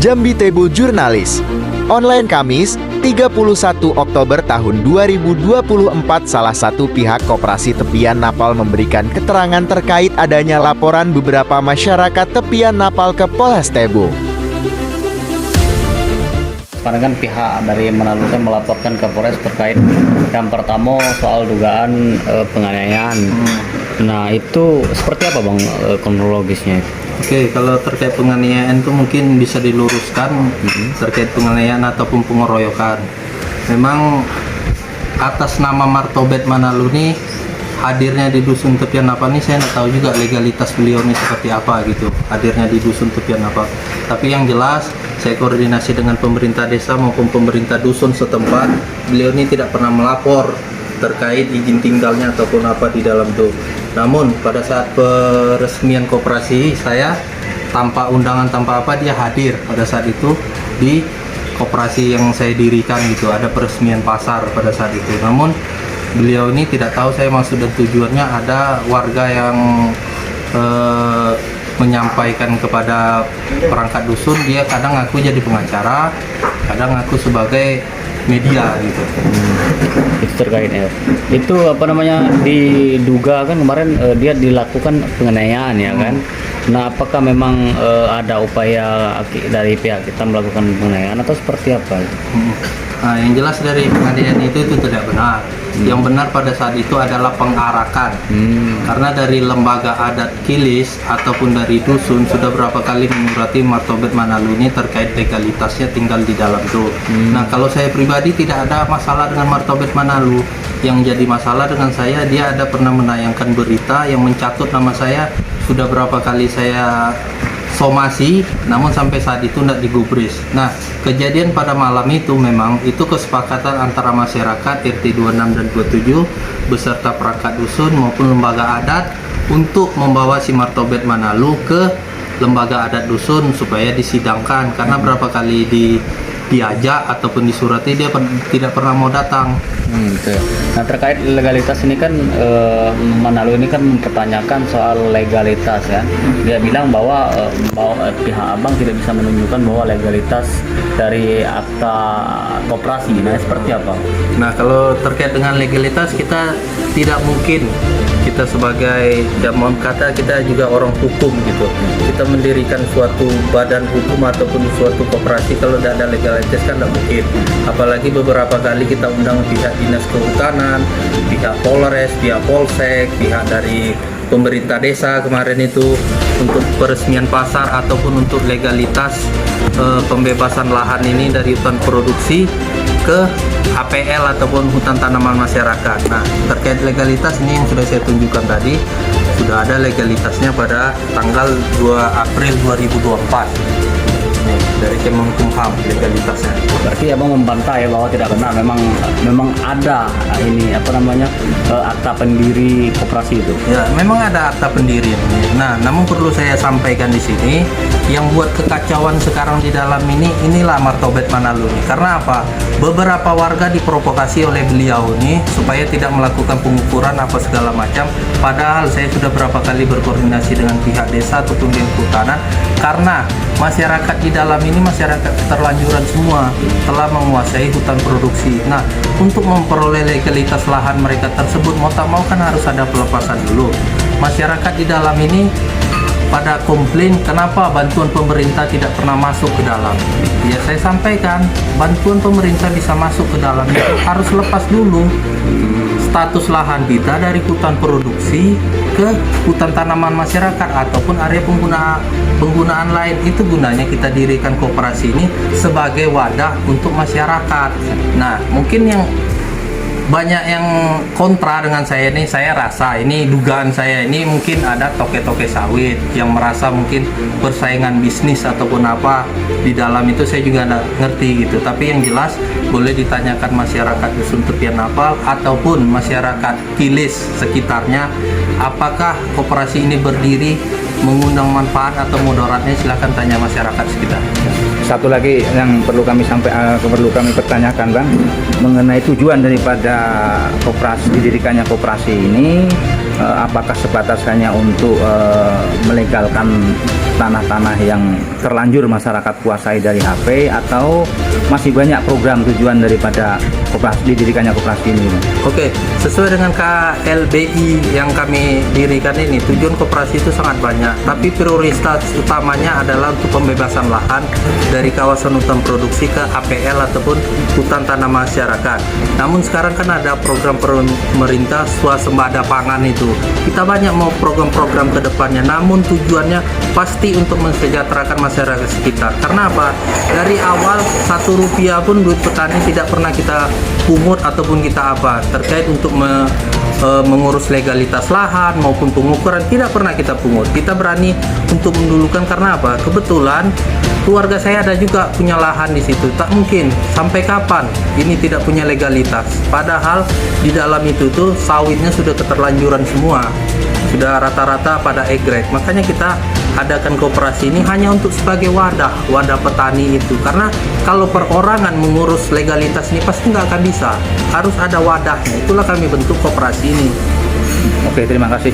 Jambi Tebo Jurnalis. Online Kamis, 31 Oktober tahun 2024, salah satu pihak Koperasi Tepian Napal memberikan keterangan terkait adanya laporan beberapa masyarakat tepian Napal ke Polres Tebo. Karena kan pihak dari Manado kan melaporkan ke Polres terkait yang pertama soal dugaan penganiayaan. Nah itu seperti apa Bang kronologisnya? Oke, kalau terkait penganiayaan itu mungkin bisa diluruskan terkait penganiayaan ataupun pengeroyokan. Memang atas nama Martobet Manado ini hadirnya di Dusun Tepian Napal ini saya nggak tahu juga legalitas beliau ini seperti apa gitu, hadirnya di Dusun Tepian Napal. Tapi yang jelas saya koordinasi dengan pemerintah desa maupun pemerintah dusun setempat, beliau ini tidak pernah melapor terkait izin tinggalnya ataupun apa di dalam itu. Namun pada saat peresmian koperasi saya tanpa undangan tanpa apa dia hadir pada saat itu di koperasi yang saya dirikan gitu, ada peresmian pasar pada saat itu. Namun beliau ini tidak tahu saya maksud dan tujuannya, ada warga yang menyampaikan kepada perangkat dusun, dia kadang ngaku jadi pengacara, kadang ngaku sebagai media gitu. Itu terkait ya. Itu apa namanya diduga kan kemarin dia dilakukan penganiayaan ya kan. Nah apakah memang ada upaya dari pihak kita melakukan penganiayaan atau seperti apa? Nah, yang jelas dari penganiayaan itu tidak benar. Yang benar pada saat itu adalah pengarakan. Karena dari lembaga adat Kilis ataupun dari dusun sudah berapa kali menyurati Martobet Manado ini terkait legalitasnya tinggal di dalam itu. Nah, kalau saya pribadi tidak ada masalah dengan Martobet Manado. Yang jadi masalah dengan saya, dia ada pernah menayangkan berita yang mencatut nama saya, sudah berapa kali saya somasi, namun sampai saat itu tidak digubris. Nah, kejadian pada malam itu memang itu kesepakatan antara masyarakat RT 26 dan 27 beserta perangkat dusun maupun lembaga adat untuk membawa si Martobet Manado ke lembaga adat dusun supaya disidangkan, karena berapa kali diajak ataupun disurati dia tidak pernah mau datang. Gitu. Nah terkait legalitas ini kan Manado ini kan mempertanyakan soal legalitas ya. Dia bilang bahwa pihak abang tidak bisa menunjukkan bahwa legalitas dari akta koperasi. Nah seperti apa? Nah kalau terkait dengan legalitas kita tidak mungkin, kita sebagai mohon kata kita juga orang hukum gitu, kita mendirikan suatu badan hukum ataupun suatu koperasi kalau tidak ada legalitas kan tidak mungkin. Apalagi beberapa kali kita undang pihak dinas kehutanan, pihak Polres, pihak Polsek, pihak dari pemerintah desa kemarin itu untuk peresmian pasar ataupun untuk legalitas pembebasan lahan ini dari hutan produksi ke HPL ataupun hutan tanaman masyarakat. Nah, terkait legalitas ini yang sudah saya tunjukkan tadi, sudah ada legalitasnya pada tanggal 2 April 2024. Nih, dari Kemenkumham legalitasnya. Berarti abang membantah ya bahwa tidak benar, memang ada ini apa namanya akta pendiri koperasi itu. Ya, memang ada akta pendirian. Nah, namun perlu saya sampaikan di sini, yang buat kekacauan sekarang di dalam inilah Martobet Manado ini. Karena apa? Beberapa warga diprovokasi oleh beliau ini supaya tidak melakukan pengukuran apa segala macam. Padahal saya sudah berapa kali berkoordinasi dengan pihak desa ataupun dengan kehutanan, karena masyarakat di dalam ini masyarakat terlanjuran semua telah menguasai hutan produksi. Nah, untuk memperoleh legalitas lahan mereka tersebut mau tak mau kan harus ada pelepasan dulu. Masyarakat di dalam ini pada komplain kenapa bantuan pemerintah tidak pernah masuk ke dalam. Ya saya sampaikan, bantuan pemerintah bisa masuk ke dalam itu harus lepas dulu status lahan kita dari hutan produksi ke hutan tanaman masyarakat ataupun area penggunaan lain. Itu gunanya kita dirikan koperasi ini sebagai wadah untuk masyarakat. Nah, mungkin yang banyak yang kontra dengan saya ini, saya rasa ini dugaan saya ini mungkin ada toke-toke sawit yang merasa mungkin persaingan bisnis ataupun apa di dalam itu, saya juga nggak ngerti gitu. Tapi yang jelas boleh ditanyakan masyarakat Dusun Tepian Napal ataupun masyarakat Kilis sekitarnya, apakah koperasi ini berdiri mengundang manfaat atau mudaratnya, silahkan tanya masyarakat sekitar. Satu lagi yang perlu kami pertanyakan Bang, mengenai tujuan daripada koperasi, didirikannya koperasi ini, apakah sebatas hanya untuk melegalkan tanah-tanah yang terlanjur masyarakat kuasai dari HP, atau masih banyak program tujuan daripada didirikannya koperasi ini? Oke, sesuai dengan KLBI yang kami dirikan ini, tujuan koperasi itu sangat banyak, tapi prioritas utamanya adalah untuk pembebasan lahan dari kawasan hutan produksi ke APL ataupun hutan tanah masyarakat. Namun sekarang kan ada program pemerintah swasembada pangan itu. Kita banyak mau program-program ke depannya, namun tujuannya pasti untuk mensejahterakan masyarakat sekitar. Karena apa? Dari awal Rp1 pun duit petani tidak pernah kita pungut ataupun kita apa terkait untuk mengurus legalitas lahan maupun pengukuran, tidak pernah kita pungut. Kita berani untuk mendulukan karena apa? Kebetulan keluarga saya ada juga punya lahan di situ. Tak mungkin sampai kapan ini tidak punya legalitas. Padahal di dalam itu tuh sawitnya sudah keterlanjuran semua. Sudah rata-rata pada E-grade. Makanya kita adakan koperasi ini hanya untuk sebagai wadah petani itu. Karena kalau perorangan mengurus legalitas ini pasti nggak akan bisa. Harus ada wadahnya. Itulah kami bentuk koperasi ini. Oke, terima kasih.